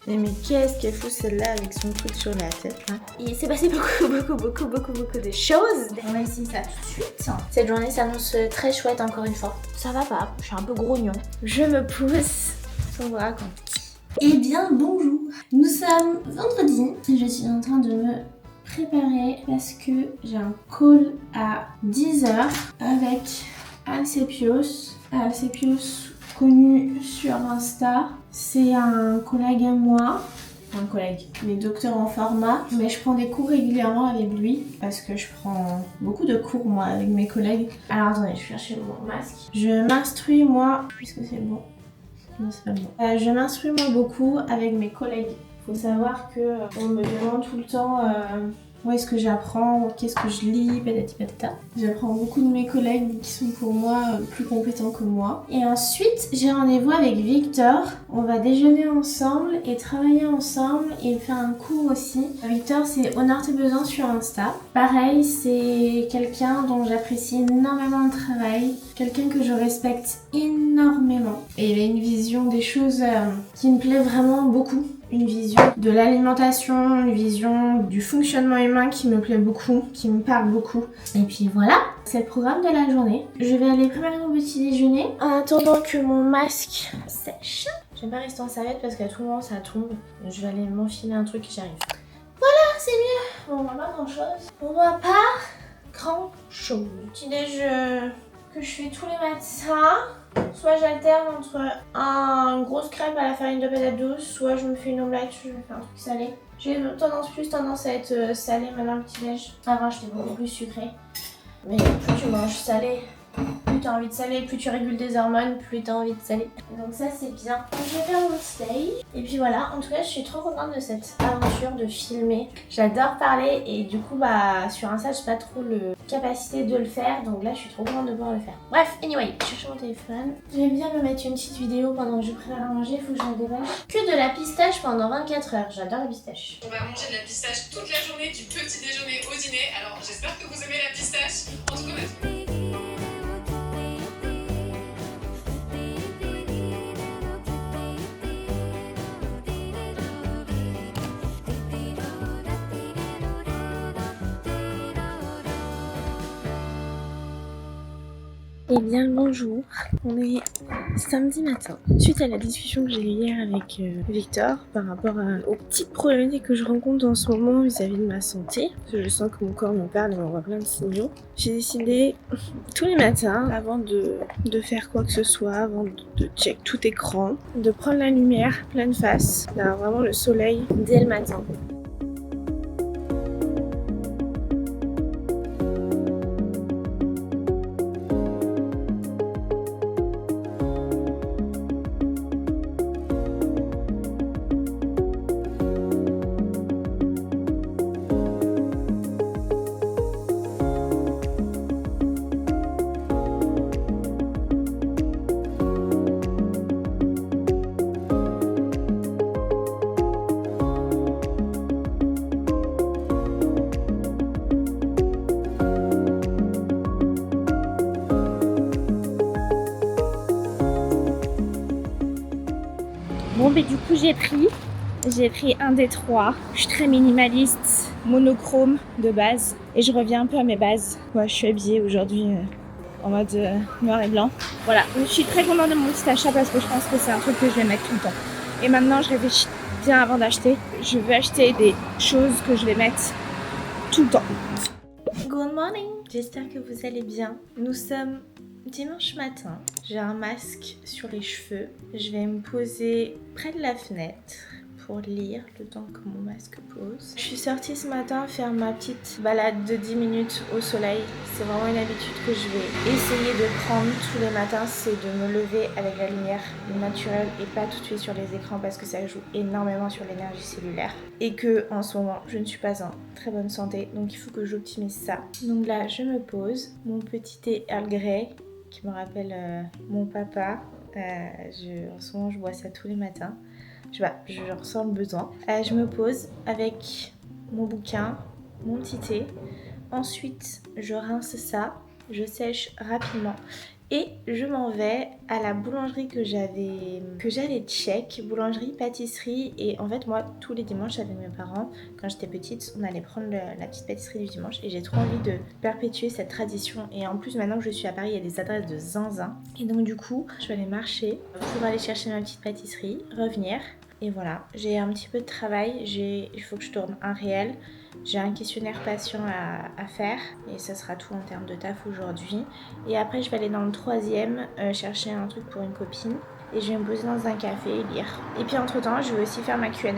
Mais qu'est-ce qu'elle fout celle-là avec son truc sur la tête là? Il s'est passé beaucoup de choses. On va essayer ça tout de suite. Cette journée s'annonce très chouette encore une fois. Ça va pas, je suis un peu grognon. Je me pousse. On vous raconte. Eh bien bonjour. Nous sommes vendredi. Je suis en train de me préparer parce que j'ai un call à 10h avec Alcepios. Alcepios connu sur Insta. C'est un collègue à moi. Il est docteur en pharma, mais je prends des cours régulièrement avec lui parce que je prends beaucoup de cours moi avec mes collègues. Alors attendez, je cherche mon masque. Je m'instruis moi, puisque c'est bon. Non, c'est pas bon. Je m'instruis moi beaucoup avec mes collègues. Faut savoir que on me demande tout le temps où est-ce que j'apprends, qu'est-ce que je lis, patati patata. J'apprends beaucoup de mes collègues qui sont pour moi plus compétents que moi. Et ensuite, j'ai rendez-vous avec Victor. On va déjeuner ensemble et travailler ensemble et faire un cours aussi. Victor, c'est Honore tes besoins sur Insta. Pareil, c'est quelqu'un dont j'apprécie énormément le travail. Quelqu'un que je respecte énormément. Et il a une vision des choses qui me plaît vraiment beaucoup. Une vision de l'alimentation, une vision du fonctionnement humain qui me plaît beaucoup, qui me parle beaucoup. Et puis voilà, c'est le programme de la journée. Je vais aller préparer mon petit déjeuner en attendant que mon masque sèche. J'aime pas rester en serviette parce qu'à tout moment ça tombe. Je vais aller m'enfiler un truc et j'arrive. Voilà, c'est mieux. Bon, pas grand chose. Pour moi, pas grand chose. Petit déj que je fais tous les matins. Soit j'alterne entre une grosse crêpe à la farine de patate douce, soit je me fais une omelette, je me fais un truc salé. J'ai plus tendance à être salée maintenant le petit déj. Avant j'étais beaucoup plus sucrée. Mais plus tu manges salé, plus tu as envie de salé, plus tu régules des hormones, plus tu as envie de salé. Donc ça c'est bien. Donc, je vais faire mon petit déj. Et puis voilà, en tout cas je suis trop contente de cette aventure de filmer. J'adore parler et du coup sur Insta j'ai pas trop le capacité de le faire. Donc là je suis trop contente de pouvoir le faire. Bref, anyway, je cherche mon téléphone. Je vais bien me mettre une petite vidéo pendant que je prépare à manger, faut que je me dépêche. Que de la pistache pendant 24 heures, j'adore la pistache. On va manger de la pistache toute la journée, du petit déjeuner au dîner. Alors j'espère que vous aimez la pistache. En tout cas, Eh bien le bonjour, on est samedi matin. Suite à la discussion que j'ai eue hier avec Victor par rapport aux petites problématiques que je rencontre en ce moment vis-à-vis de ma santé, parce que je sens que mon corps me parle et m'envoie plein de signaux, j'ai décidé tous les matins, avant de faire quoi que ce soit, avant de check tout écran, de prendre la lumière pleine face, d'avoir vraiment le soleil dès le matin. Bon, mais du coup j'ai pris un des trois. Je suis très minimaliste, monochrome de base. Et je reviens un peu à mes bases. Ouais, je suis habillée aujourd'hui en mode noir et blanc. Voilà, je suis très contente de mon petit achat parce que je pense que c'est un truc que je vais mettre tout le temps. Et maintenant je réfléchis bien avant d'acheter. Je veux acheter des choses que je vais mettre tout le temps. Good morning, j'espère que vous allez bien. Nous sommes dimanche matin, j'ai un masque sur les cheveux. Je vais me poser près de la fenêtre pour lire le temps que mon masque pose. Je suis sortie ce matin faire ma petite balade de 10 minutes au soleil. C'est vraiment une habitude que je vais essayer de prendre tous les matins, c'est de me lever avec la lumière naturelle et pas tout de suite sur les écrans parce que ça joue énormément sur l'énergie cellulaire. Et que en ce moment, je ne suis pas en très bonne santé, donc il faut que j'optimise ça. Donc là, je me pose, mon petit thé Earl Grey qui me rappelle mon papa. En ce moment, je bois ça tous les matins. Je ressens le besoin. Je me pose avec mon bouquin, mon petit thé. Ensuite, je rince ça, je sèche rapidement Et je m'en vais à la boulangerie que j'avais check, boulangerie, pâtisserie. Et en fait moi tous les dimanches avec mes parents, quand j'étais petite, on allait prendre la petite pâtisserie du dimanche. Et j'ai trop envie de perpétuer cette tradition. Et en plus maintenant que je suis à Paris, il y a des adresses de zinzin. Et donc du coup je vais aller marcher pour aller chercher ma petite pâtisserie, revenir. Et voilà, j'ai un petit peu de travail, il faut que je tourne un réel, j'ai un questionnaire patient à faire et ça sera tout en termes de taf aujourd'hui. Et après je vais aller dans le 3e chercher un truc pour une copine et je vais me poser dans un café et lire. Et puis entre temps je vais aussi faire ma Q&A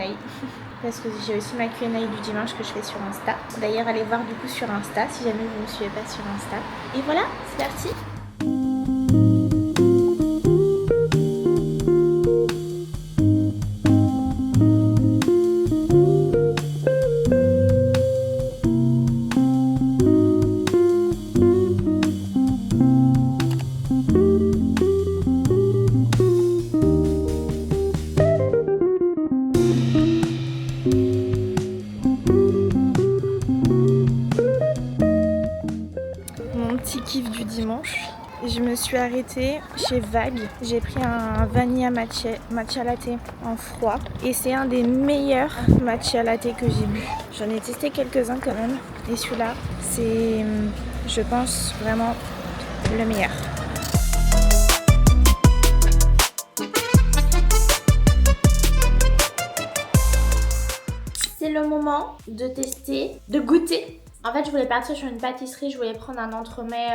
parce que j'ai aussi ma Q&A du dimanche que je fais sur Insta. D'ailleurs allez voir du coup sur Insta si jamais vous ne me suivez pas sur Insta. Et voilà, c'est parti. Kiff du dimanche. Je me suis arrêtée chez Vague. J'ai pris un vanilla matcha latte en froid et c'est un des meilleurs matcha latte que j'ai bu. J'en ai testé quelques-uns quand même et celui-là c'est, je pense, vraiment le meilleur. C'est le moment de tester, de goûter. En fait, je voulais partir sur une pâtisserie, je voulais prendre un entremets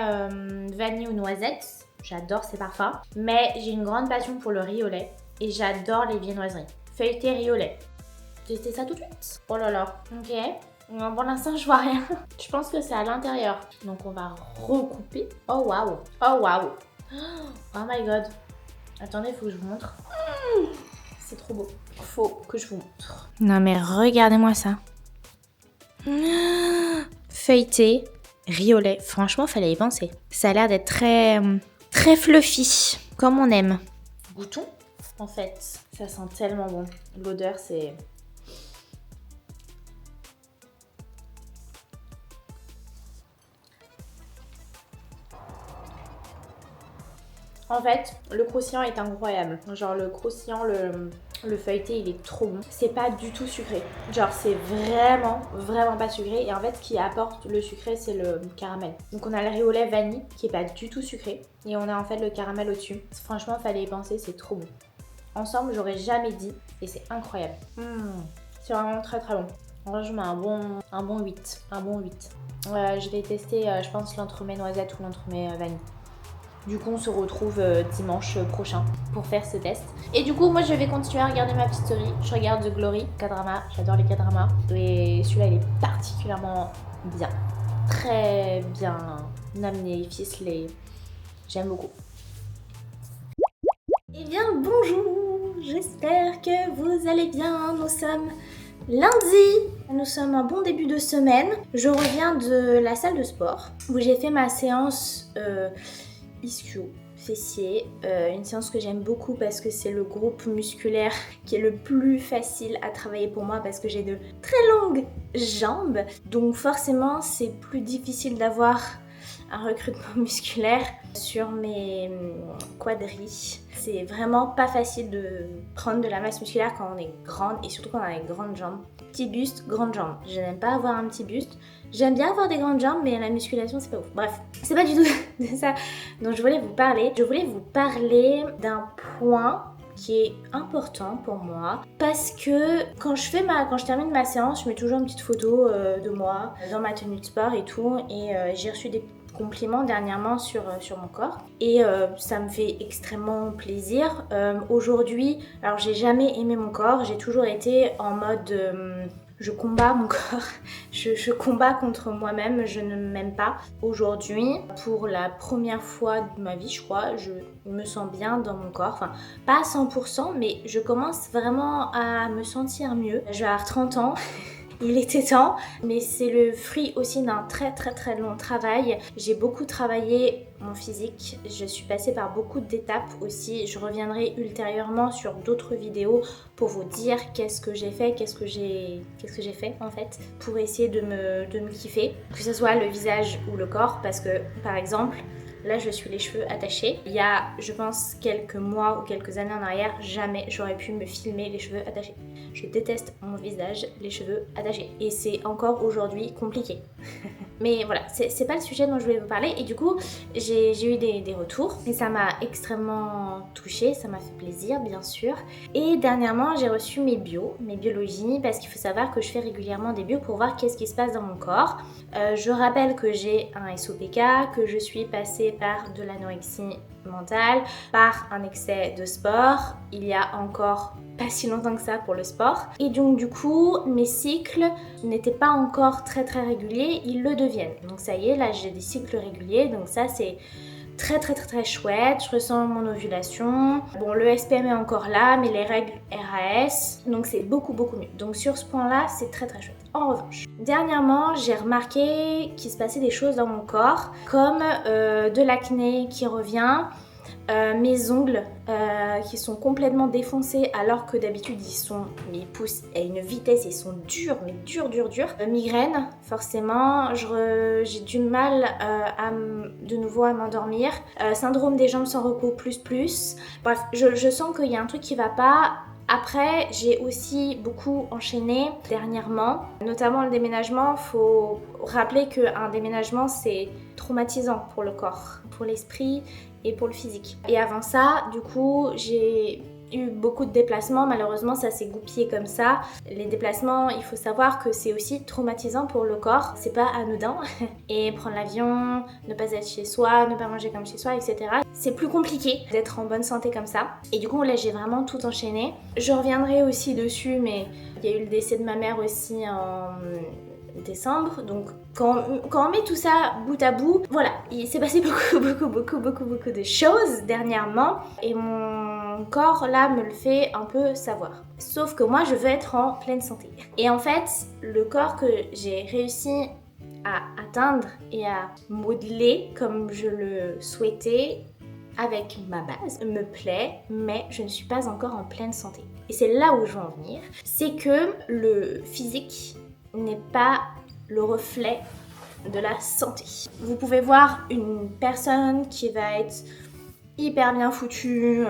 vanille ou noisette. J'adore ces parfums. Mais j'ai une grande passion pour le riz au lait et j'adore les viennoiseries. Feuilleté riz au lait. Tester ça tout de suite. Oh là là, ok. Pour l'instant, je vois rien. Je pense que c'est à l'intérieur. Donc, on va recouper. Oh waouh. Oh waouh. Oh my god. Attendez, il faut que je vous montre. C'est trop beau. Faut que je vous montre. Non mais regardez-moi ça. Feuilleté, riz au lait. Franchement, fallait y penser. Ça a l'air d'être très fluffy, comme on aime. Goûtons. En fait, ça sent tellement bon. L'odeur, c'est... En fait, le croustillant est incroyable. Genre le croustillant, le feuilleté, il est trop bon. C'est pas du tout sucré. Genre c'est vraiment pas sucré. Et en fait, ce qui apporte le sucré, c'est le caramel. Donc on a le riz au lait vanille qui est pas du tout sucré. Et on a en fait le caramel au-dessus. Franchement, fallait y penser, c'est trop bon. Ensemble, j'aurais jamais dit. Et c'est incroyable. C'est vraiment très bon. En vrai, je mets un bon 8. Un bon 8. Je vais tester, je pense, l'entremets noisette ou l'entremets vanille. Du coup, on se retrouve dimanche prochain pour faire ce test. Et du coup, moi, je vais continuer à regarder ma petite série. Je regarde The Glory, K-drama. J'adore les K-dramas. Et celui-là, il est particulièrement bien. Très bien amené, ficelé. J'aime beaucoup. Eh bien, bonjour. J'espère que vous allez bien. Nous sommes lundi. Nous sommes un bon début de semaine. Je reviens de la salle de sport où j'ai fait ma séance... ischio, fessier, une séance que j'aime beaucoup parce que c'est le groupe musculaire qui est le plus facile à travailler pour moi parce que j'ai de très longues jambes, donc forcément c'est plus difficile d'avoir un recrutement musculaire sur mes quadris. C'est vraiment pas facile de prendre de la masse musculaire quand on est grande et surtout quand on a des grandes jambes. Petit buste, grande jambe. Je n'aime pas avoir un petit buste. J'aime bien avoir des grandes jambes, mais la musculation, c'est pas ouf. Bref, c'est pas du tout de ça dont je voulais vous parler. Je voulais vous parler d'un point qui est important pour moi parce que quand je termine ma séance, je mets toujours une petite photo de moi dans ma tenue de sport et tout, et j'ai reçu des compliments dernièrement sur mon corps et ça me fait extrêmement plaisir. Aujourd'hui, alors j'ai jamais aimé mon corps, j'ai toujours été en mode je combats mon corps, je combats contre moi-même, je ne m'aime pas. Aujourd'hui, pour la première fois de ma vie, je crois, je me sens bien dans mon corps. Enfin, pas à 100%, mais je commence vraiment à me sentir mieux. Je vais avoir 30 ans. Il était temps, mais c'est le fruit aussi d'un très long travail. J'ai beaucoup travaillé mon physique, je suis passée par beaucoup d'étapes aussi. Je reviendrai ultérieurement sur d'autres vidéos pour vous dire qu'est-ce que j'ai fait en fait, pour essayer de me kiffer, que ce soit le visage ou le corps, parce que par exemple, Là, je suis les cheveux attachés. Il y a, je pense, quelques mois ou quelques années en arrière, jamais j'aurais pu me filmer les cheveux attachés. Je déteste mon visage, les cheveux attachés. Et c'est encore aujourd'hui compliqué. Mais voilà, c'est pas le sujet dont je voulais vous parler. Et du coup, j'ai eu des retours. Et ça m'a extrêmement touchée, ça m'a fait plaisir, bien sûr. Et dernièrement, j'ai reçu mes biologies, parce qu'il faut savoir que je fais régulièrement des bios pour voir qu'est-ce qui se passe dans mon corps. Je rappelle que j'ai un SOPK, que je suis passée par de l'anorexie mentale, par un excès de sport, il y a encore pas si longtemps que ça pour le sport. Et donc du coup, mes cycles n'étaient pas encore très réguliers, ils le deviennent. Donc ça y est, là j'ai des cycles réguliers, donc ça c'est très chouette, je ressens mon ovulation. Bon, le SPM est encore là, mais les règles RAS, donc c'est beaucoup mieux. Donc sur ce point-là, c'est très chouette. En revanche, dernièrement, j'ai remarqué qu'il se passait des choses dans mon corps, comme de l'acné qui revient, mes ongles qui sont complètement défoncés alors que d'habitude ils poussent à une vitesse, ils sont durs, mais durs. Migraine, forcément, j'ai du mal de nouveau à m'endormir. Syndrome des jambes sans repos plus. Bref, je sens qu'il y a un truc qui va pas. Après, j'ai aussi beaucoup enchaîné dernièrement, notamment le déménagement. Faut rappeler qu'un déménagement, c'est traumatisant pour le corps, pour l'esprit et pour le physique. Et avant ça, du coup, j'ai eu beaucoup de déplacements. Malheureusement, ça s'est goupillé comme ça. Les déplacements, il faut savoir que c'est aussi traumatisant pour le corps. C'est pas anodin. Et prendre l'avion, ne pas être chez soi, ne pas manger comme chez soi, etc. C'est plus compliqué d'être en bonne santé comme ça. Et du coup, là, j'ai vraiment tout enchaîné. Je reviendrai aussi dessus, mais il y a eu le décès de ma mère aussi en décembre, donc quand on met tout ça bout à bout, voilà, il s'est passé beaucoup de choses dernièrement et mon corps là me le fait un peu savoir. Sauf que moi je veux être en pleine santé. Et en fait, le corps que j'ai réussi à atteindre et à modeler comme je le souhaitais avec ma base me plaît, mais je ne suis pas encore en pleine santé. Et c'est là où je veux en venir, c'est que le physique n'est pas le reflet de la santé. Vous pouvez voir une personne qui va être hyper bien foutue,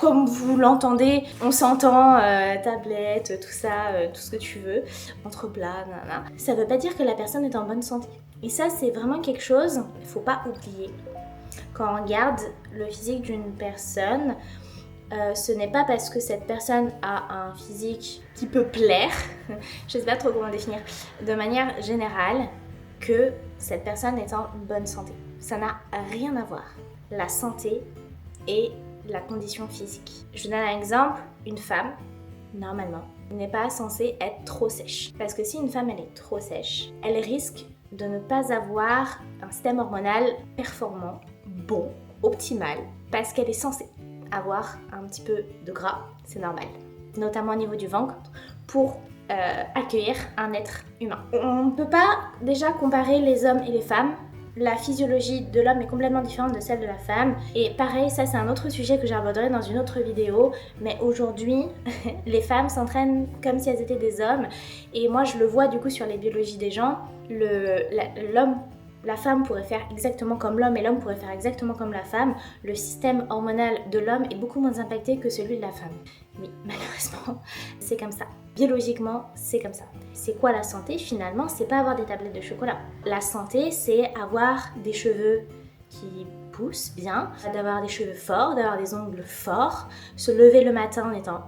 comme vous l'entendez, on s'entend, tablette, tout ça, tout ce que tu veux, entre plats, nanana. Ça veut pas dire que la personne est en bonne santé. Et ça, c'est vraiment quelque chose qu'il faut pas oublier. Quand on regarde le physique d'une personne, ce n'est pas parce que cette personne a un physique qui peut plaire, je sais pas trop comment définir, de manière générale, que cette personne est en bonne santé. Ça n'a rien à voir. La santé et la condition physique. Je vous donne un exemple, une femme, normalement, n'est pas censée être trop sèche. Parce que si une femme elle est trop sèche, elle risque de ne pas avoir un système hormonal performant, bon, optimal, parce qu'elle est censée avoir un petit peu de gras, c'est normal, notamment au niveau du ventre, pour accueillir un être humain. On ne peut pas déjà comparer les hommes et les femmes. La physiologie de l'homme est complètement différente de celle de la femme. Et pareil, ça c'est un autre sujet que j'aborderai dans une autre vidéo. Mais aujourd'hui, les femmes s'entraînent comme si elles étaient des hommes. Et moi je le vois du coup sur les biologies des gens. La femme pourrait faire exactement comme l'homme et l'homme pourrait faire exactement comme la femme. Le système hormonal de l'homme est beaucoup moins impacté que celui de la femme. Oui, malheureusement, c'est comme ça. Biologiquement, c'est comme ça. C'est quoi la santé finalement? C'est pas avoir des tablettes de chocolat. La santé, c'est avoir des cheveux qui poussent bien, d'avoir des cheveux forts, d'avoir des ongles forts, se lever le matin en étant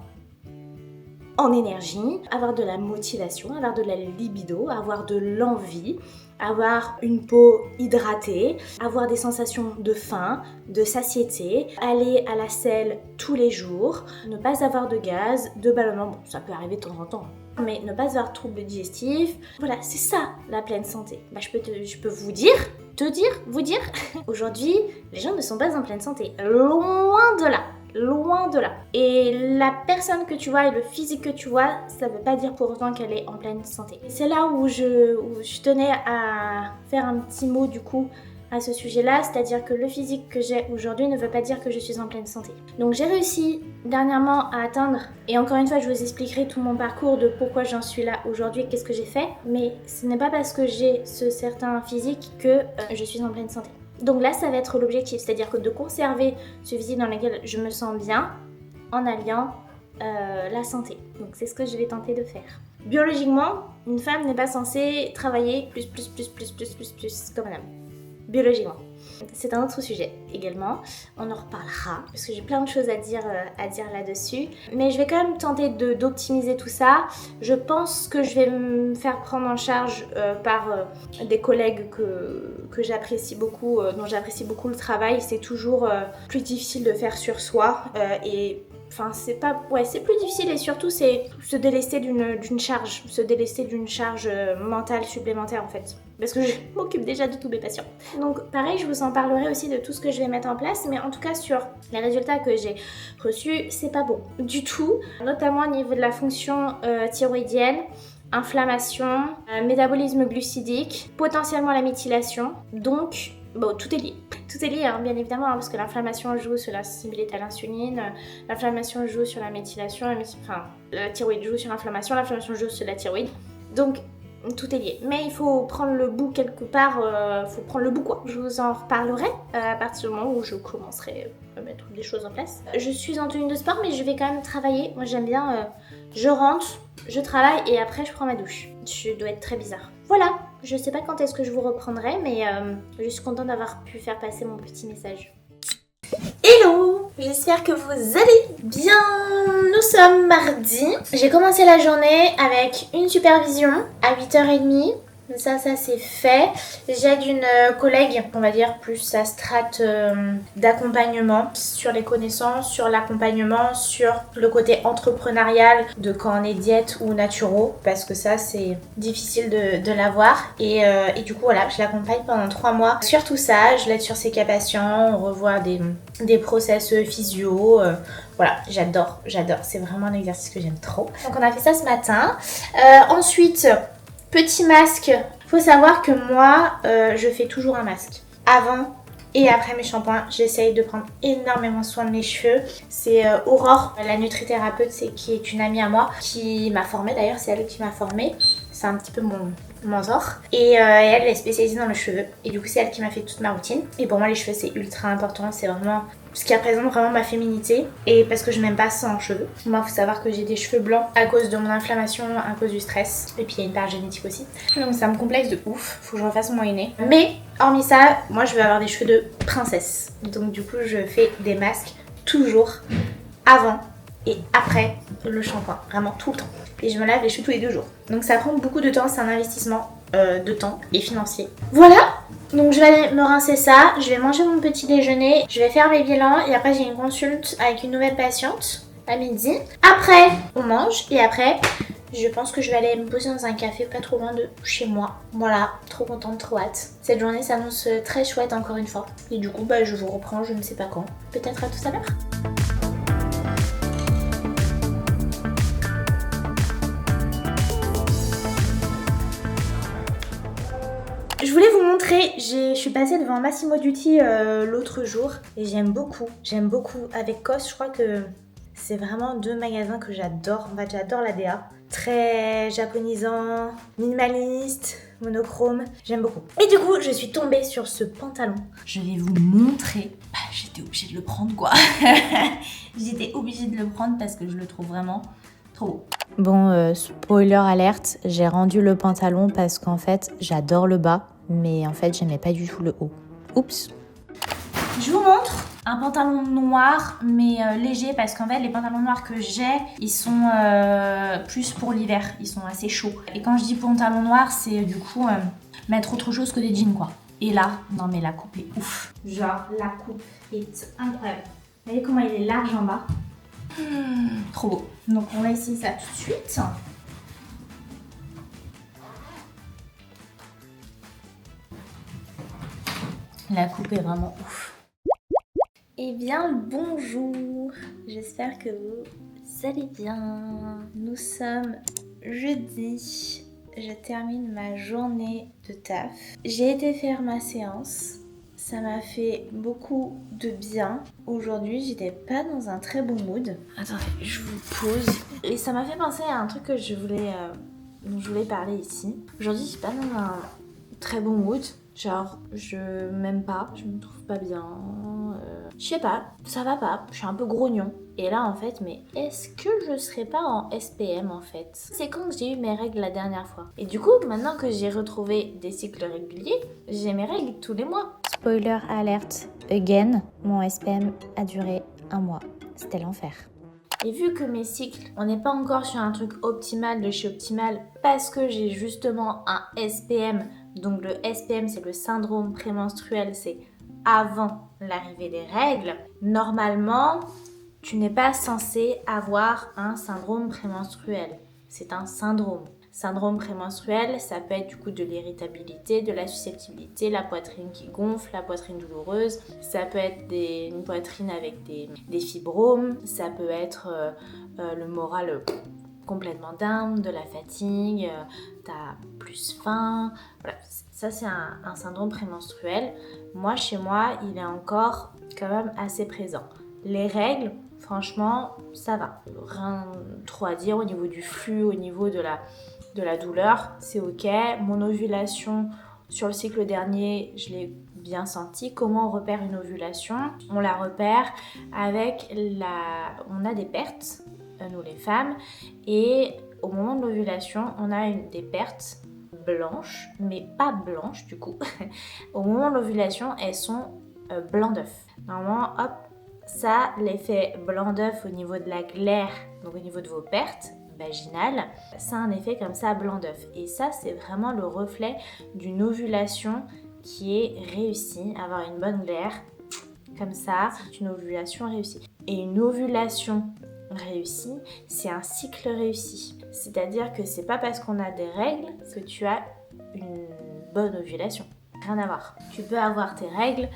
en énergie, avoir de la motivation, avoir de la libido, avoir de l'envie, avoir une peau hydratée, avoir des sensations de faim, de satiété, aller à la selle tous les jours, ne pas avoir de gaz, de ballonnement, bon ça peut arriver de temps en temps, mais ne pas avoir de troubles digestifs. Voilà, c'est ça la pleine santé. Je peux vous dire, aujourd'hui les gens ne sont pas en pleine santé, loin de là. Loin de là. Et la personne que tu vois et le physique que tu vois, ça veut pas dire pour autant qu'elle est en pleine santé. C'est là où je tenais à faire un petit mot du coup à ce sujet-là, c'est-à-dire que le physique que j'ai aujourd'hui ne veut pas dire que je suis en pleine santé. Donc j'ai réussi dernièrement à atteindre, et encore une fois je vous expliquerai tout mon parcours de pourquoi j'en suis là aujourd'hui, qu'est-ce que j'ai fait, mais ce n'est pas parce que j'ai ce certain physique que je suis en pleine santé. Donc là, ça va être l'objectif, c'est-à-dire que de conserver ce physique dans lequel je me sens bien en alliant la santé. Donc c'est ce que je vais tenter de faire. Biologiquement, une femme n'est pas censée travailler plus comme un homme. Biologiquement. C'est un autre sujet également, on en reparlera parce que j'ai plein de choses à dire là-dessus. Mais je vais quand même tenter d'optimiser tout ça. Je pense que je vais me faire prendre en charge par des collègues que j'apprécie beaucoup, dont j'apprécie beaucoup le travail. C'est toujours plus difficile de faire sur soi et enfin c'est plus difficile et surtout c'est se délester d'une charge mentale supplémentaire en fait. Parce que je m'occupe déjà de tous mes patients. Donc pareil, je vous en parlerai aussi de tout ce que je vais mettre en place, mais en tout cas sur les résultats que j'ai reçus, c'est pas bon du tout, notamment au niveau de la fonction thyroïdienne, inflammation, métabolisme glucidique, potentiellement la méthylation, donc bon, tout est lié. Tout est lié, hein, bien évidemment, hein, parce que l'inflammation joue sur la sensibilité à l'insuline, l'inflammation joue sur la méthylation, la thyroïde joue sur l'inflammation joue sur la thyroïde. Donc tout est lié. Mais il faut prendre le bout quelque part, faut prendre le bout quoi. Je vous en reparlerai à partir du moment où je commencerai à mettre des choses en place. Je suis en tenue de sport mais je vais quand même travailler. Moi j'aime bien, je rentre, je travaille et après je prends ma douche. Je dois être très bizarre. Voilà, je sais pas quand est-ce que je vous reprendrai mais je suis contente d'avoir pu faire passer mon petit message. Hello! J'espère que vous allez bien. Nous sommes mardi. J'ai commencé la journée avec une supervision à 8h30. Ça c'est fait. J'aide une collègue, on va dire plus sa strate d'accompagnement sur les connaissances, sur l'accompagnement, sur le côté entrepreneurial de quand on est diète ou naturo, parce que ça c'est difficile de l'avoir. Et du coup voilà, je l'accompagne pendant 3 mois sur tout ça. Je l'aide sur ses cas patients, on revoit des process physio. Voilà, j'adore. C'est vraiment un exercice que j'aime trop. Donc on a fait ça ce matin. Ensuite, petit masque. Faut savoir que moi, je fais toujours un masque. Avant et après mes shampoings, j'essaye de prendre énormément soin de mes cheveux. C'est Aurore, la nutrithérapeute, qui est une amie à moi, qui m'a formée d'ailleurs, c'est elle qui m'a formée. C'est un petit peu mon mentor. Et elle est spécialisée dans les cheveux. Et du coup, c'est elle qui m'a fait toute ma routine. Et pour moi, les cheveux, c'est ultra important. C'est vraiment ce qui représente vraiment ma féminité. Et parce que je m'aime pas sans cheveux. Moi, il faut savoir que j'ai des cheveux blancs à cause de mon inflammation, à cause du stress. Et puis, il y a une part génétique aussi. Donc, ça me complexe de ouf. Faut que je refasse mon aîné. Mais, hormis ça, moi, je veux avoir des cheveux de princesse. Donc, du coup, je fais des masques toujours avant et après le shampoing. Vraiment tout le temps. Et je me lave les cheveux tous les 2 jours. Donc ça prend beaucoup de temps, c'est un investissement de temps et financier. Voilà, donc je vais aller me rincer ça, je vais manger mon petit déjeuner, je vais faire mes bilans et après j'ai une consulte avec une nouvelle patiente à midi. Après, on mange et après, je pense que je vais aller me poser dans un café pas trop loin de chez moi. Voilà, trop contente, trop hâte. Cette journée s'annonce très chouette encore une fois. Et du coup, je vous reprends, je ne sais pas quand. Peut-être à tout à l'heure. Je voulais vous montrer, je suis passée devant Massimo Dutti l'autre jour et j'aime beaucoup. Avec Cos, je crois que c'est vraiment 2 magasins que j'adore. En fait, j'adore la DA. Très japonisant, minimaliste, monochrome. J'aime beaucoup. Et du coup, je suis tombée sur ce pantalon. Je vais vous montrer. J'étais obligée de le prendre quoi. J'étais obligée de le prendre parce que je le trouve vraiment trop beau. Bon, spoiler alerte, j'ai rendu le pantalon parce qu'en fait, j'adore le bas, mais en fait, j'aimais pas du tout le haut. Oups. Je vous montre un pantalon noir, mais léger, parce qu'en fait, les pantalons noirs que j'ai, ils sont plus pour l'hiver. Ils sont assez chauds. Et quand je dis pantalon noir, c'est du coup mettre autre chose que des jeans, quoi. Et là, non mais la coupe est ouf. Genre, la coupe est incroyable. Vous voyez comment il est large en bas? Trop beau. Donc on va essayer ça tout de suite. La coupe est vraiment ouf. Eh bien bonjour, j'espère que vous allez bien. Nous sommes jeudi, je termine ma journée de taf. J'ai été faire ma séance. Ça m'a fait beaucoup de bien. Aujourd'hui, j'étais pas dans un très bon mood. Attendez, je vous pose. Et ça m'a fait penser à un truc que dont je voulais parler ici. Aujourd'hui, je suis pas dans un très bon mood. Genre, je m'aime pas, je me trouve pas bien, je sais pas, ça va pas, je suis un peu grognon. Et là en fait, mais est-ce que je serais pas en SPM en fait? C'est quand j'ai eu mes règles la dernière fois. Et du coup, maintenant que j'ai retrouvé des cycles réguliers, j'ai mes règles tous les mois. Spoiler alert, again, mon SPM a duré 1 mois. C'était l'enfer. Et vu que mes cycles, on n'est pas encore sur un truc optimal de chez Optimal parce que j'ai justement un SPM. Donc le SPM, c'est le syndrome prémenstruel, c'est avant l'arrivée des règles. Normalement, tu n'es pas censé avoir un syndrome prémenstruel. C'est un syndrome. Syndrome prémenstruel, ça peut être du coup de l'irritabilité, de la susceptibilité, la poitrine qui gonfle, la poitrine douloureuse. Ça peut être une poitrine avec des fibromes. Ça peut être le moral complètement down, de la fatigue, t'as plus faim. Voilà, ça c'est un syndrome prémenstruel. Moi, chez moi, il est encore quand même assez présent. Les règles, franchement, ça va. Rien trop à dire au niveau du flux, au niveau de la douleur, c'est ok. Mon ovulation sur le cycle dernier, je l'ai bien senti. Comment on repère une ovulation? On la repère avec on a des pertes, nous les femmes, et au moment de l'ovulation, on a des pertes blanches, mais pas blanches du coup. Au moment de l'ovulation, elles sont blanc d'œuf. Normalement, hop, ça, l'effet blanc d'œuf au niveau de la glaire, donc au niveau de vos pertes vaginales, ça a un effet comme ça blanc d'œuf. Et ça, c'est vraiment le reflet d'une ovulation qui est réussie. Avoir une bonne glaire, comme ça, c'est une ovulation réussie. Et une ovulation réussie, c'est un cycle réussi. C'est-à-dire que c'est pas parce qu'on a des règles que tu as une bonne ovulation. Rien à voir. Tu peux avoir tes règles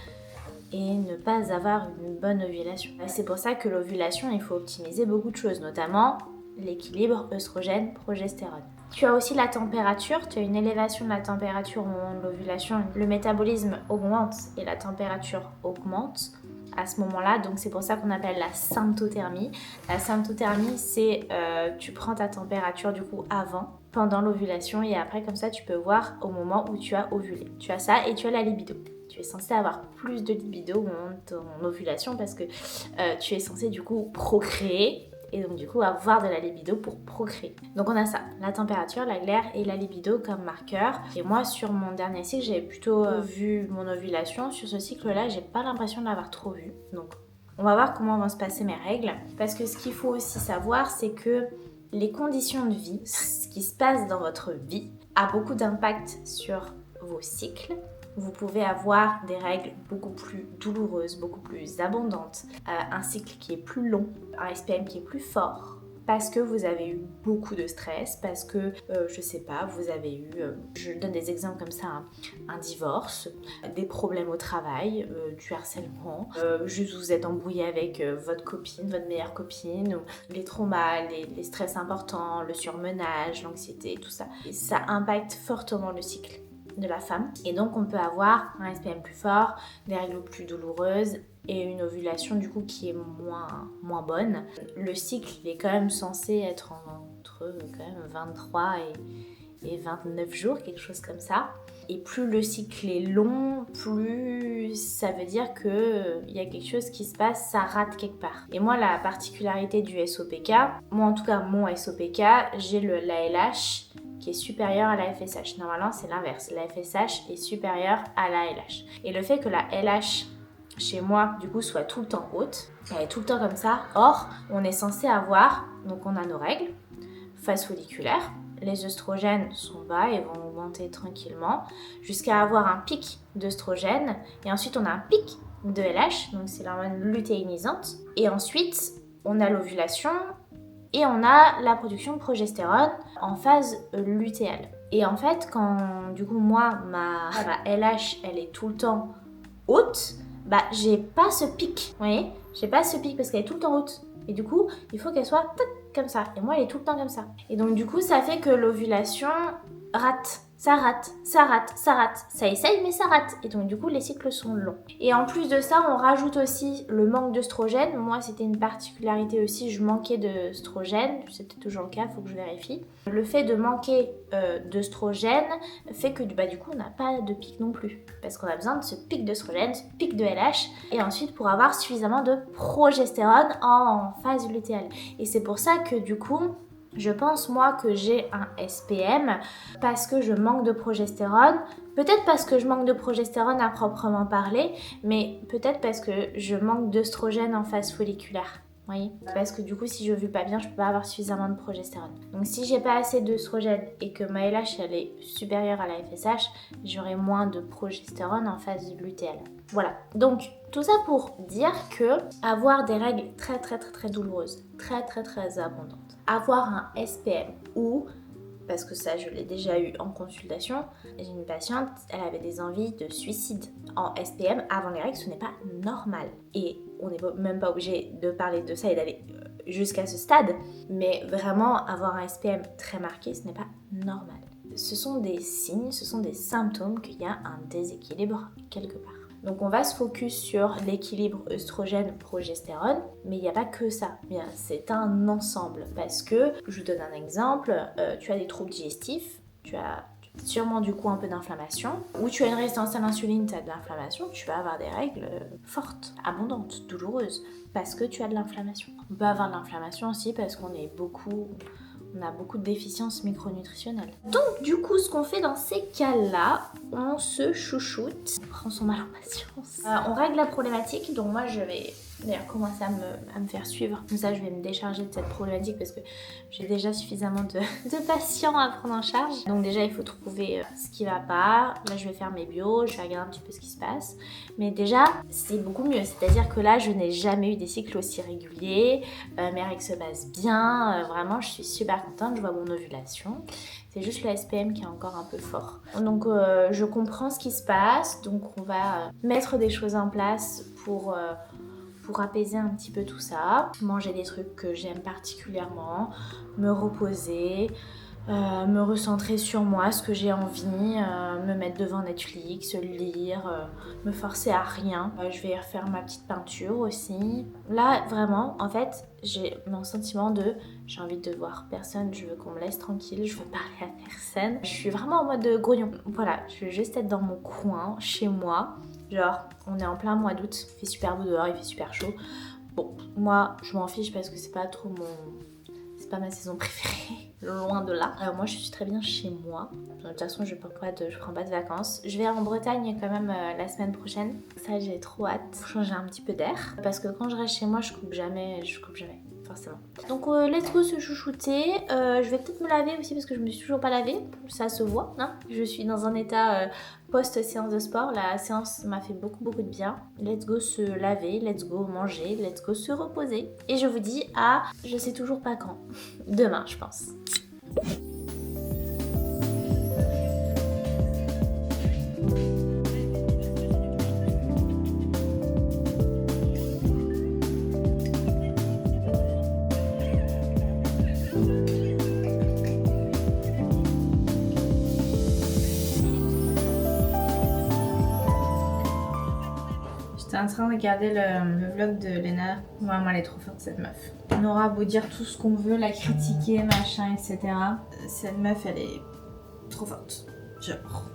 et ne pas avoir une bonne ovulation. C'est pour ça que l'ovulation, il faut optimiser beaucoup de choses, notamment l'équilibre œstrogène-progestérone. Tu as aussi la température, tu as une élévation de la température au moment de l'ovulation. Le métabolisme augmente et la température augmente à ce moment-là, donc c'est pour ça qu'on appelle la symptothermie. La symptothermie, c'est tu prends ta température du coup avant, pendant l'ovulation, et après comme ça tu peux voir au moment où tu as ovulé. Tu as ça et tu as la libido. Tu es censé avoir plus de libido au moment de ton ovulation parce que tu es censé du coup procréer et donc du coup avoir de la libido pour procréer. Donc on a ça, la température, la glaire et la libido comme marqueur. Et moi sur mon dernier cycle, j'avais plutôt vu mon ovulation. Sur ce cycle-là, j'ai pas l'impression de l'avoir trop vu. Donc on va voir comment vont se passer mes règles. Parce que ce qu'il faut aussi savoir, c'est que les conditions de vie, ce qui se passe dans votre vie, a beaucoup d'impact sur vos cycles. Vous pouvez avoir des règles beaucoup plus douloureuses, beaucoup plus abondantes, un cycle qui est plus long, un SPM qui est plus fort, parce que vous avez eu beaucoup de stress, parce que, je sais pas, vous avez eu, je donne des exemples comme ça, un divorce, des problèmes au travail, du harcèlement, juste vous êtes embrouillé avec votre copine, votre meilleure copine, ou les traumas, les stress importants, le surmenage, l'anxiété, tout ça. Et ça impacte fortement le cycle de la femme, et donc on peut avoir un SPM plus fort, des règles plus douloureuses et une ovulation du coup qui est moins bonne. Le cycle il est quand même censé être entre quand même 23 et 29 jours, quelque chose comme ça. Et plus le cycle est long, plus ça veut dire que il y a quelque chose qui se passe, ça rate quelque part. Et moi, la particularité du SOPK, moi en tout cas mon SOPK, j'ai l'ALH qui est supérieure à la FSH. Normalement, c'est l'inverse. La FSH est supérieure à la LH. Et le fait que la LH chez moi, du coup, soit tout le temps haute, elle est tout le temps comme ça. Or, on est censé avoir, donc on a nos règles, phase folliculaire, les œstrogènes sont bas et vont augmenter tranquillement jusqu'à avoir un pic d'œstrogène et ensuite on a un pic de LH, donc c'est l'hormone lutéinisante, et ensuite on a l'ovulation et on a la production de progestérone en phase lutéale. Et en fait, quand du coup moi ma LH elle est tout le temps haute, bah j'ai pas ce pic, vous voyez, j'ai pas ce pic parce qu'elle est tout le temps haute. Et du coup, il faut qu'elle soit comme ça. Et moi, elle est tout le temps comme ça. Et donc, du coup, ça fait que l'ovulation rate. Ça rate, ça rate, ça rate. Ça essaye mais ça rate. Et donc du coup les cycles sont longs. Et en plus de ça, on rajoute aussi le manque d'œstrogène. Moi c'était une particularité aussi, je manquais d'œstrogène. C'était toujours le cas, faut que je vérifie. Le fait de manquer d'œstrogène fait que du coup on n'a pas de pic non plus. Parce qu'on a besoin de ce pic d'œstrogène, ce pic de LH. Et ensuite pour avoir suffisamment de progestérone en phase lutéale. Et c'est pour ça que du coup... Je pense moi que j'ai un SPM parce que je manque de progestérone, peut-être parce que je manque de progestérone à proprement parler, mais peut-être parce que je manque d'œstrogène en phase folliculaire. Vous voyez ? Parce que du coup si je ne vis pas bien, je ne peux pas avoir suffisamment de progestérone. Donc si j'ai pas assez d'œstrogène et que ma LH elle est supérieure à la FSH, j'aurai moins de progestérone en phase lutéale. Voilà, donc tout ça pour dire que avoir des règles très douloureuses, très abondantes, avoir un SPM ou, parce que ça je l'ai déjà eu en consultation, j'ai une patiente, elle avait des envies de suicide en SPM avant les règles, ce n'est pas normal. Et on n'est même pas obligé de parler de ça et d'aller jusqu'à ce stade, mais vraiment avoir un SPM très marqué, ce n'est pas normal. Ce sont des signes, ce sont des symptômes qu'il y a un déséquilibre quelque part. Donc on va se focus sur l'équilibre œstrogène-progestérone, mais il n'y a pas que ça, bien, c'est un ensemble. Parce que, je vous donne un exemple, tu as des troubles digestifs, tu as sûrement du coup un peu d'inflammation, ou tu as une résistance à l'insuline, tu as de l'inflammation, tu vas avoir des règles fortes, abondantes, douloureuses, parce que tu as de l'inflammation. On peut avoir de l'inflammation aussi parce qu'on a beaucoup de déficiences micronutritionnelles. Donc du coup, ce qu'on fait dans ces cas-là, on se chouchoute, on prend son mal en patience. On règle la problématique, donc moi je vais d'ailleurs commencer à me faire suivre. Comme ça, je vais me décharger de cette problématique parce que j'ai déjà suffisamment de patients à prendre en charge. Donc déjà, il faut trouver ce qui va pas. Là, je vais faire mes bios, je vais regarder un petit peu ce qui se passe. Mais déjà, c'est beaucoup mieux. C'est-à-dire que là, je n'ai jamais eu des cycles aussi réguliers. Mes règles se passent bien. Vraiment, je suis super contente. Je vois mon ovulation. C'est juste le SPM qui est encore un peu fort. Donc, je comprends ce qui se passe. Donc, on va mettre des choses en place pour apaiser un petit peu tout ça, manger des trucs que j'aime particulièrement, me reposer, me recentrer sur moi, ce que j'ai envie, me mettre devant Netflix, lire, me forcer à rien. Je vais refaire ma petite peinture aussi. Là, vraiment, en fait, j'ai mon sentiment de j'ai envie de voir personne, je veux qu'on me laisse tranquille, je veux parler à personne. Je suis vraiment en mode grognon. Voilà, je veux juste être dans mon coin, chez moi. Genre, on est en plein mois d'août, il fait super beau dehors, il fait super chaud. Bon, moi, je m'en fiche parce que c'est pas ma saison préférée, loin de là. Alors moi, je suis très bien chez moi. De toute façon, je prends pas de vacances. Je vais en Bretagne quand même la semaine prochaine. Ça, j'ai trop hâte pour changer un petit peu d'air. Parce que quand je reste chez moi, je coupe jamais. Forcément. Donc let's go se chouchouter. Je vais peut-être me laver aussi parce que je me suis toujours pas lavée. Ça se voit, hein. Je suis dans un état post-séance de sport. La séance m'a fait beaucoup de bien. Let's go se laver, let's go manger, let's go se reposer. Et je vous dis à, je sais toujours pas quand. Demain, je pense. J'étais en train de regarder le vlog de Léna. Vraiment, elle est trop forte, cette meuf. On aura beau dire tout ce qu'on veut, la critiquer, machin, etc. Cette meuf, elle est trop forte. Genre...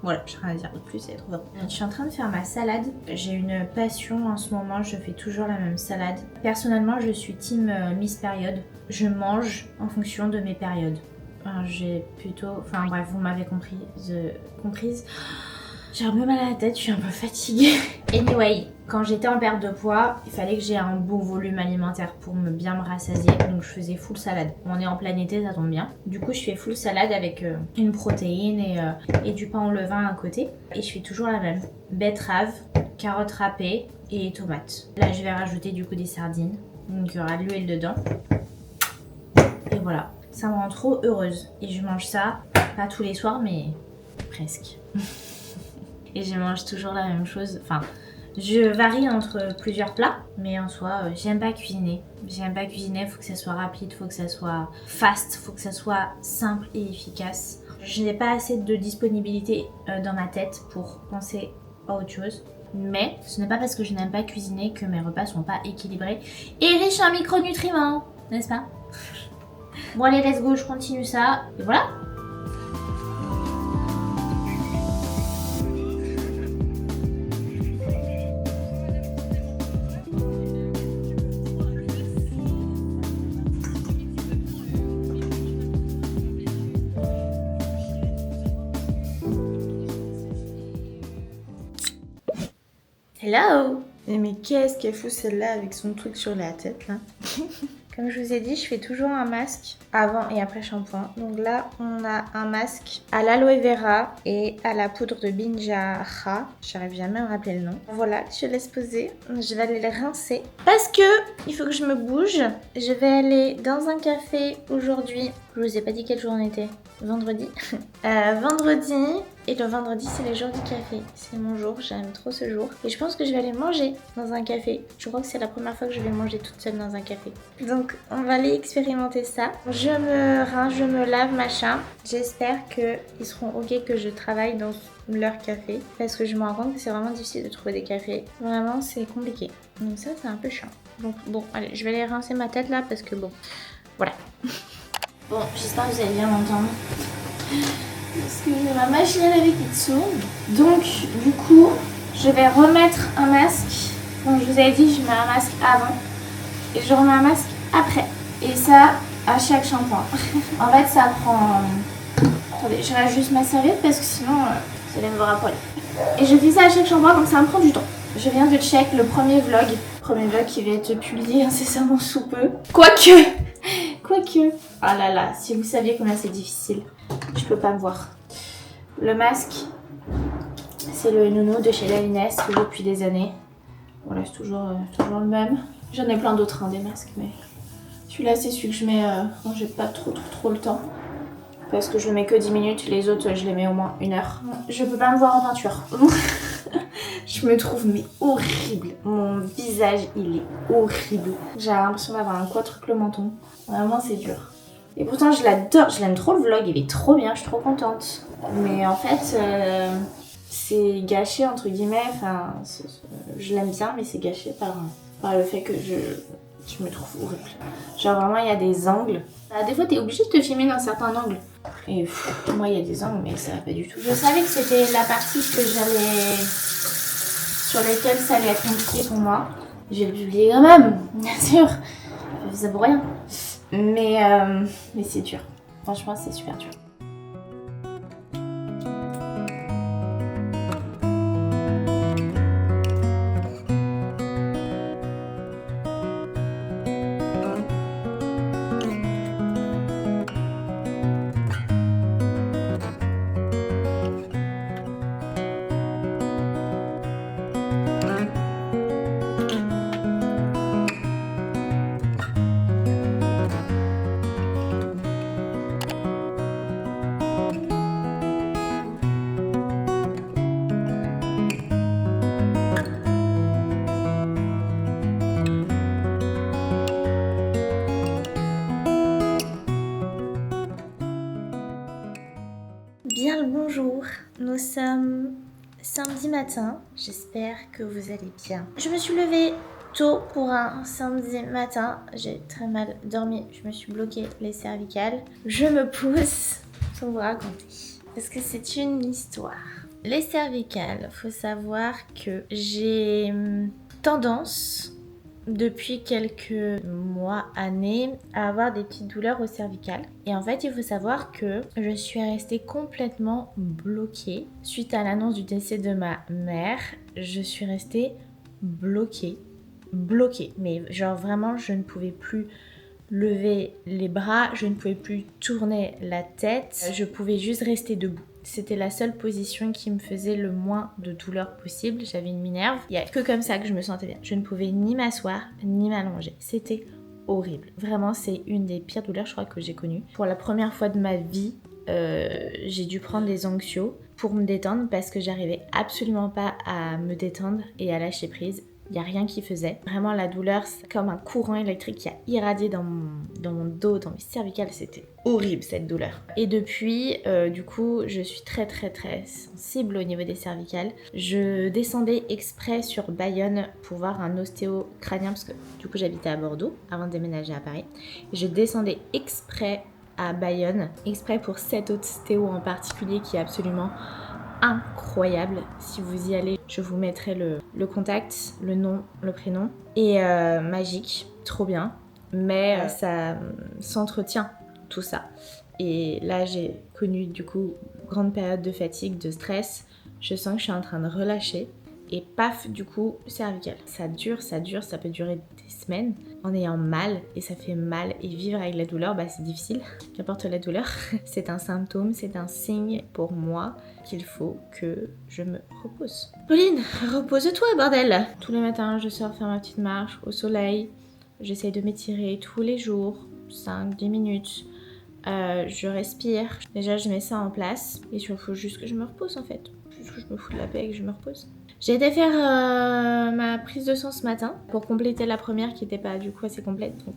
Voilà, j'ai rien à dire de plus, elle est trop forte. Je suis en train de faire ma salade. J'ai une passion en ce moment, je fais toujours la même salade. Personnellement, je suis team Miss Période. Je mange en fonction de mes périodes. J'ai plutôt... Enfin bref, vous m'avez comprise. J'ai un peu mal à la tête, je suis un peu fatiguée. Anyway, quand j'étais en perte de poids, il fallait que j'ai un bon volume alimentaire pour bien me rassasier. Donc je faisais full salade. On est en plein été, ça tombe bien. Du coup, je fais full salade avec une protéine et du pain au levain à côté. Et je fais toujours la même. Betterave, carottes râpées et tomates. Là, je vais rajouter du coup des sardines. Donc il y aura de l'huile dedans. Et voilà. Ça me rend trop heureuse. Et je mange ça, pas tous les soirs, mais presque. Et je mange toujours la même chose. Enfin, je varie entre plusieurs plats, mais en soi, j'aime pas cuisiner. J'aime pas cuisiner, faut que ça soit rapide, faut que ça soit fast, faut que ça soit simple et efficace. Je n'ai pas assez de disponibilité dans ma tête pour penser à autre chose. Mais ce n'est pas parce que je n'aime pas cuisiner que mes repas sont pas équilibrés et riches en micronutriments, n'est-ce pas? Bon allez, let's go, je continue ça. Et voilà. Hello! Mais qu'est-ce qu'elle fout celle-là avec son truc sur la tête là? Comme je vous ai dit, je fais toujours un masque avant et après shampoing. Donc là, on a un masque à l'aloe vera et à la poudre de Binjara. J'arrive jamais à me rappeler le nom. Voilà, je laisse poser. Je vais aller les rincer. Parce que il faut que je me bouge. Je vais aller dans un café aujourd'hui. Je vous ai pas dit quel jour on était. Vendredi. Vendredi. Et le vendredi, c'est le jour du café. C'est mon jour, j'aime trop ce jour. Et je pense que je vais aller manger dans un café. Je crois que c'est la première fois que je vais manger toute seule dans un café. Donc, on va aller expérimenter ça. Je me rince, je me lave, machin. J'espère qu'ils seront ok que je travaille dans leur café. Parce que je me rends compte que c'est vraiment difficile de trouver des cafés. Vraiment, c'est compliqué. Donc ça, c'est un peu chiant. Donc bon, allez, je vais aller rincer ma tête là parce que bon, voilà. Bon, j'espère que vous allez bien m'entendre. Parce que j'ai ma machine à laver qui tourne. Donc, du coup, je vais remettre un masque. Comme je vous avais dit, je mets un masque avant. Et je remets un masque après. Et ça, à chaque shampoing. En fait, ça prend... Attendez, je rajoute juste ma serviette parce que sinon, vous allez me voir à poil. Et je fais ça à chaque shampoing, donc ça me prend du temps. Je viens de check le premier vlog. Premier vlog qui va être publié incessamment sous peu. Quoique. Ah là là, si vous saviez combien c'est difficile. Je peux pas me voir. Le masque, c'est le nounou de chez Lalines que j'ai depuis des années. Voilà, c'est toujours le même. J'en ai plein d'autres, hein, des masques, mais celui-là, c'est celui que je mets quand j'ai pas trop le temps. Parce que je le mets que 10 minutes, les autres, je les mets au moins 1 heure. Je peux pas me voir en peinture. Je me trouve mais horrible. Mon visage, il est horrible. J'ai l'impression d'avoir un quadruple menton. Vraiment, c'est dur. Et pourtant, je l'adore. Je l'aime trop le vlog. Il est trop bien. Je suis trop contente. Mais en fait, c'est gâché, entre guillemets. Enfin, je l'aime bien, mais c'est gâché par le fait que je me trouve horrible. Genre, vraiment, il y a des angles. Des fois, t'es obligé de te filmer dans certains angles. Et moi, il y a des angles, mais ça va pas du tout. Je savais que c'était la partie que sur lesquelles ça allait être compliqué pour moi. Je vais le publier quand même, bien sûr. Je fais ça pour rien. Mais c'est dur. Franchement, c'est super dur. Bien le bonjour, nous sommes samedi matin, j'espère que vous allez bien. Je me suis levée tôt pour un samedi matin, j'ai très mal dormi, je me suis bloqué les cervicales. Je me pose pour vous raconter, parce que c'est une histoire. Les cervicales, faut savoir que j'ai tendance depuis quelques mois, années, à avoir des petites douleurs au cervical. Et en fait, il faut savoir que je suis restée complètement bloquée. Suite à l'annonce du décès de ma mère, je suis restée bloquée. Mais genre vraiment, je ne pouvais plus lever les bras, je ne pouvais plus tourner la tête, je pouvais juste rester debout. C'était la seule position qui me faisait le moins de douleur possible. J'avais une minerve. Il n'y a que comme ça que je me sentais bien. Je ne pouvais ni m'asseoir, ni m'allonger. C'était horrible. Vraiment, c'est une des pires douleurs, je crois, que j'ai connues. Pour la première fois de ma vie, j'ai dû prendre des anxios pour me détendre parce que j'arrivais absolument pas à me détendre et à lâcher prise. Il n'y a rien qui faisait. Vraiment, la douleur, c'est comme un courant électrique qui a irradié dans mon dos, dans mes cervicales. C'était horrible, cette douleur. Et depuis, du coup, je suis très sensible au niveau des cervicales. Je descendais exprès sur Bayonne pour voir un ostéo crânien parce que du coup, j'habitais à Bordeaux avant de déménager à Paris. Je descendais exprès à Bayonne, exprès pour cet ostéo en particulier qui est absolument incroyable. Si vous y allez, je vous mettrai le contact, le nom, le prénom. Et magique, trop bien. Mais ça s'entretient, tout ça. Et là, j'ai connu du coup grande période de fatigue, de stress. Je sens que je suis en train de relâcher. Et paf, du coup, cervical. Ça dure, ça peut durer des semaines en ayant mal, et ça fait mal. Et vivre avec la douleur, c'est difficile. Qu'importe la douleur, c'est un symptôme, c'est un signe pour moi qu'il faut que je me repose. Pauline, repose-toi, bordel! Tous les matins, je sors faire ma petite marche au soleil. J'essaye de m'étirer tous les jours, 5-10 minutes. Je respire. Déjà, je mets ça en place. Et il faut juste que je me repose en fait. Juste que je me fous de la paix et que je me repose. J'ai été faire ma prise de sang ce matin pour compléter la première qui n'était pas du coup assez complète, donc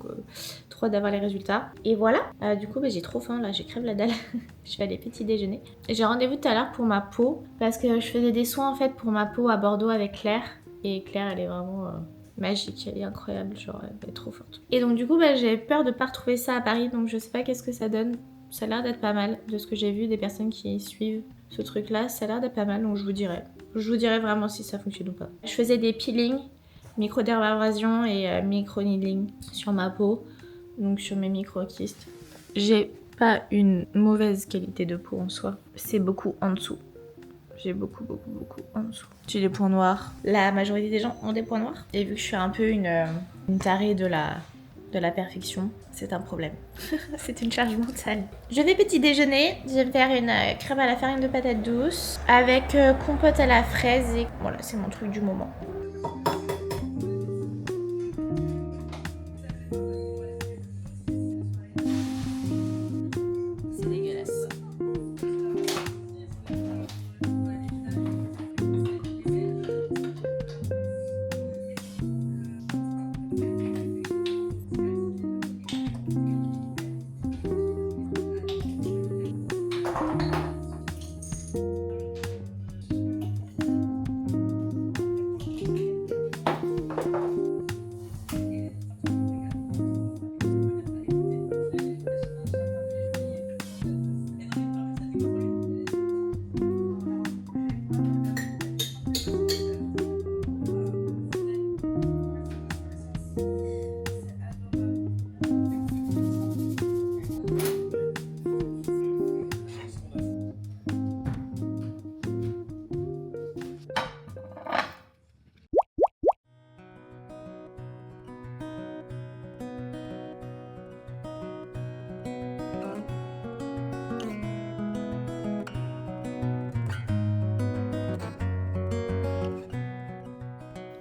trop hâte d'avoir les résultats. Et voilà, du coup j'ai trop faim là, j'ai crève la dalle. Je vais aller petit déjeuner. J'ai rendez-vous tout à l'heure pour ma peau parce que je faisais des soins en fait pour ma peau à Bordeaux avec Claire. Et Claire elle est vraiment magique, elle est incroyable, genre elle est trop forte. Et donc du coup j'ai peur de pas retrouver ça à Paris, donc je sais pas qu'est-ce que ça donne. Ça a l'air d'être pas mal de ce que j'ai vu des personnes qui suivent ce truc là, ça a l'air d'être pas mal, donc je vous dirai. Je vous dirai vraiment si ça fonctionne ou pas. Je faisais des peelings, microdermabrasion et micro-needling sur ma peau, donc sur mes micro-kystes. J'ai pas une mauvaise qualité de peau en soi, c'est beaucoup en dessous. J'ai beaucoup en dessous. J'ai des points noirs. La majorité des gens ont des points noirs. Et vu que je suis un peu une tarée de la perfection, c'est un problème. C'est une charge mentale. Je vais petit déjeuner. Je vais me faire une crème à la farine de patates douces avec compote à la fraise. Et voilà, c'est mon truc du moment. C'est dégueulasse.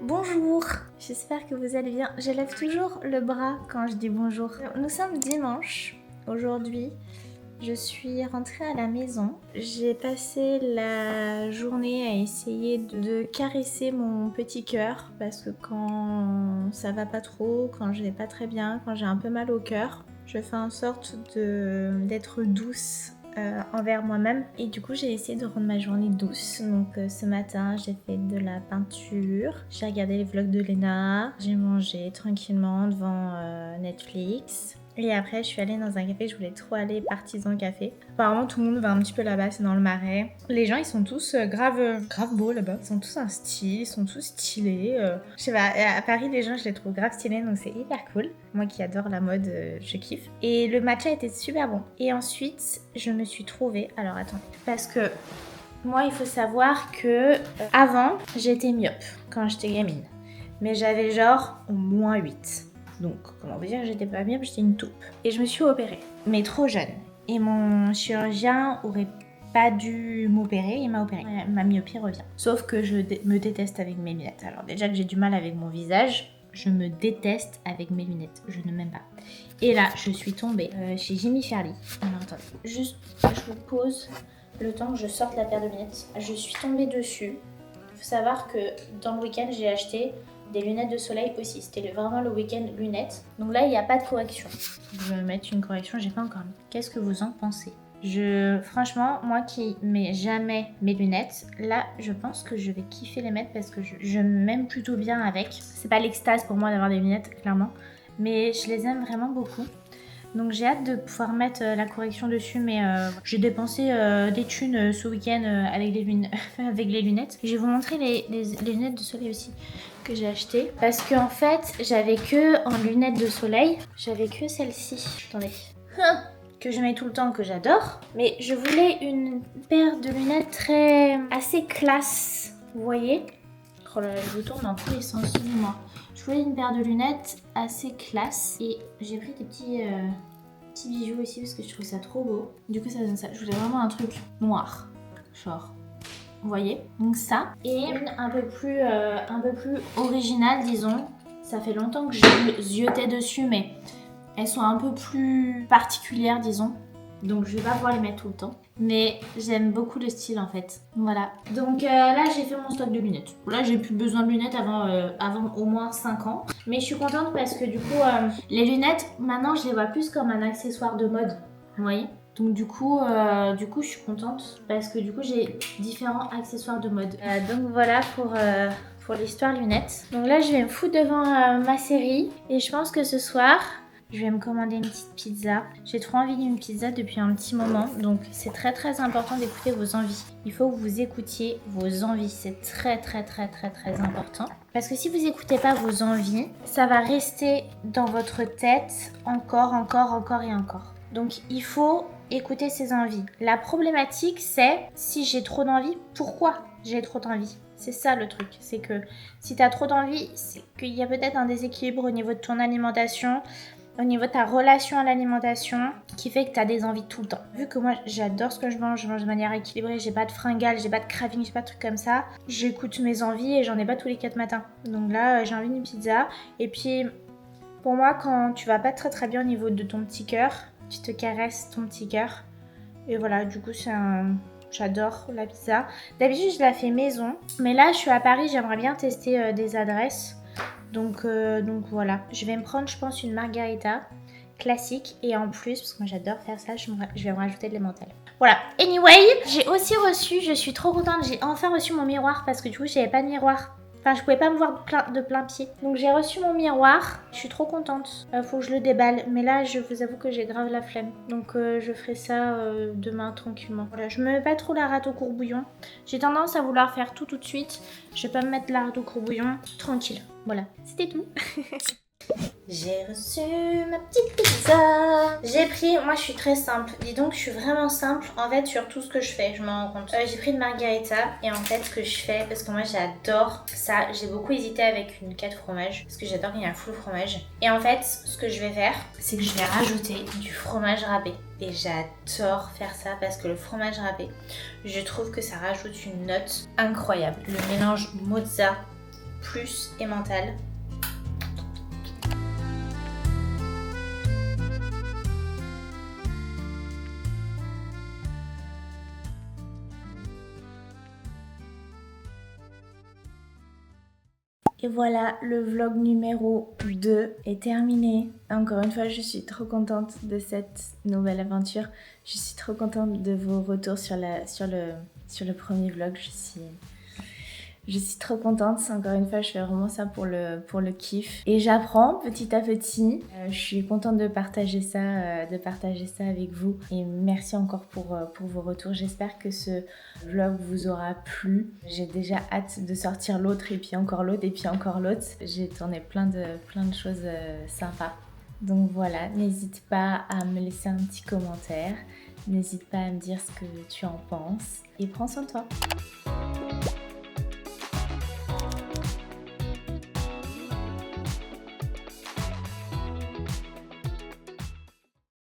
Bonjour, j'espère que vous allez bien. Je lève toujours le bras quand je dis bonjour. Nous sommes dimanche. Aujourd'hui, je suis rentrée à la maison. J'ai passé la journée à essayer de caresser mon petit cœur parce que quand ça va pas trop, quand je vais pas très bien, quand j'ai un peu mal au cœur, je fais en sorte d'être douce envers moi-même, et du coup j'ai essayé de rendre ma journée douce. Donc ce matin j'ai fait de la peinture, j'ai regardé les vlogs de Léna, j'ai mangé tranquillement devant Netflix. Et après, je suis allée dans un café, je voulais trop aller, Partisan Café. Apparemment, tout le monde va un petit peu là-bas, c'est dans le Marais. Les gens, ils sont tous grave beaux là-bas. Ils sont tous un style, ils sont tous stylés. Je sais pas, à Paris, les gens, je les trouve grave stylés, donc c'est hyper cool. Moi qui adore la mode, je kiffe. Et le matcha était super bon. Et ensuite, je me suis trouvée... Alors, attendez. Parce que moi, il faut savoir que avant, j'étais myope quand j'étais gamine. Mais j'avais genre au moins 8. Donc, comment vous dire, j'étais pas bien, j'étais une taupe. Et je me suis opérée, mais trop jeune. Et mon chirurgien aurait pas dû m'opérer, il m'a opérée. Ma myopie revient. Sauf que je me déteste avec mes lunettes. Alors déjà que j'ai du mal avec mon visage, je me déteste avec mes lunettes. Je ne m'aime pas. Et là, je suis tombée chez Jimmy Fairly. Alors attendez, juste je vous pose le temps que je sorte la paire de lunettes. Je suis tombée dessus. Il faut savoir que dans le week-end, j'ai acheté Des lunettes de soleil aussi. C'était vraiment le week-end lunettes. Donc là, il n'y a pas de correction. Je vais mettre une correction, j'ai pas encore mis. Qu'est-ce que vous en pensez? Franchement, moi qui mets jamais mes lunettes, là, je pense que je vais kiffer les mettre parce que je m'aime plutôt bien avec. C'est pas l'extase pour moi d'avoir des lunettes, clairement. Mais je les aime vraiment beaucoup. Donc j'ai hâte de pouvoir mettre la correction dessus, mais j'ai dépensé des thunes ce week-end avec les lunettes. Je vais vous montrer les lunettes de soleil aussi que j'ai achetées. Parce qu'en fait, j'avais que en lunettes de soleil, j'avais que celle-ci. Attendez. Que je mets tout le temps, que j'adore. Mais je voulais une paire de lunettes assez classe. Vous voyez? Oh là là, je vous tourne dans tous les sens, excusez-moi. Je voulais une paire de lunettes assez classe et j'ai pris des petits bijoux ici parce que je trouve ça trop beau. Du coup ça donne ça. Je voulais vraiment un truc noir, genre, vous voyez. Donc ça et une un peu plus originale, disons. Ça fait longtemps que je ziotais dessus, mais elles sont un peu plus particulières, disons. Donc je vais pas pouvoir les mettre tout le temps. Mais j'aime beaucoup le style en fait. Voilà. Donc là j'ai fait mon stock de lunettes. Là j'ai plus besoin de lunettes avant au moins 5 ans. Mais je suis contente parce que du coup les lunettes maintenant je les vois plus comme un accessoire de mode. Vous voyez? Donc du coup je suis contente parce que du coup j'ai différents accessoires de mode. Donc voilà pour l'histoire lunettes. Donc là je vais me foutre devant ma série. Et je pense que ce soir... je vais me commander une petite pizza. J'ai trop envie d'une pizza depuis un petit moment. Donc c'est très très important d'écouter vos envies. Il faut que vous écoutiez vos envies. C'est très important. Parce que si vous n'écoutez pas vos envies, ça va rester dans votre tête encore et encore. Donc il faut écouter ses envies. La problématique c'est si j'ai trop d'envie, pourquoi j'ai trop d'envie? C'est ça le truc. C'est que si tu as trop d'envie, c'est qu'il y a peut-être un déséquilibre au niveau de ton alimentation, au niveau de ta relation à l'alimentation, qui fait que tu as des envies tout le temps. Vu que moi j'adore ce que je mange de manière équilibrée, j'ai pas de fringales, j'ai pas de craving, j'ai pas de trucs comme ça, j'écoute mes envies et j'en ai pas tous les 4 matins. Donc là j'ai envie d'une pizza. Et puis pour moi quand tu vas pas très bien au niveau de ton petit cœur, tu te caresses ton petit cœur. Et voilà, du coup j'adore la pizza. D'habitude je la fais maison, mais là je suis à Paris, j'aimerais bien tester des adresses. Donc voilà, je vais me prendre je pense une margarita classique et en plus, parce que moi j'adore faire ça, je vais me rajouter de l'emmental. Voilà, anyway, j'ai aussi reçu, je suis trop contente, j'ai enfin reçu mon miroir parce que du coup j'avais pas de miroir. Enfin je pouvais pas me voir de plein pied. Donc j'ai reçu mon miroir, je suis trop contente. Faut que je le déballe, mais là je vous avoue que j'ai grave la flemme. Donc je ferai ça demain tranquillement. Voilà, je me mets pas trop la rate au courbouillon. J'ai tendance à vouloir faire tout de suite. Je vais pas me mettre la rate au courbouillon, tranquille. Voilà, c'était tout. J'ai reçu ma petite pizza. J'ai pris, moi je suis très simple. Dis donc je suis vraiment simple en fait sur tout ce que je fais, je m'en rends compte. J'ai pris une margarita et en fait ce que je fais, parce que moi j'adore ça, j'ai beaucoup hésité avec une 4 fromages parce que j'adore qu'il y ait un full fromage. Et en fait ce que je vais faire, c'est que je vais rajouter du fromage râpé. Et j'adore faire ça parce que le fromage râpé, je trouve que ça rajoute une note incroyable. Le mélange mozza plus emmental. Et voilà, le vlog numéro 2 est terminé. Encore une fois, je suis trop contente de cette nouvelle aventure. Je suis trop contente de vos retours sur le premier vlog. Je suis trop contente. Encore une fois, je fais vraiment ça pour le kiff. Et j'apprends petit à petit. Je suis contente de partager ça avec vous. Et merci encore pour vos retours. J'espère que ce vlog vous aura plu. J'ai déjà hâte de sortir l'autre et puis encore l'autre et puis encore l'autre. J'ai tourné plein de choses sympas. Donc voilà, n'hésite pas à me laisser un petit commentaire. N'hésite pas à me dire ce que tu en penses. Et prends soin de toi.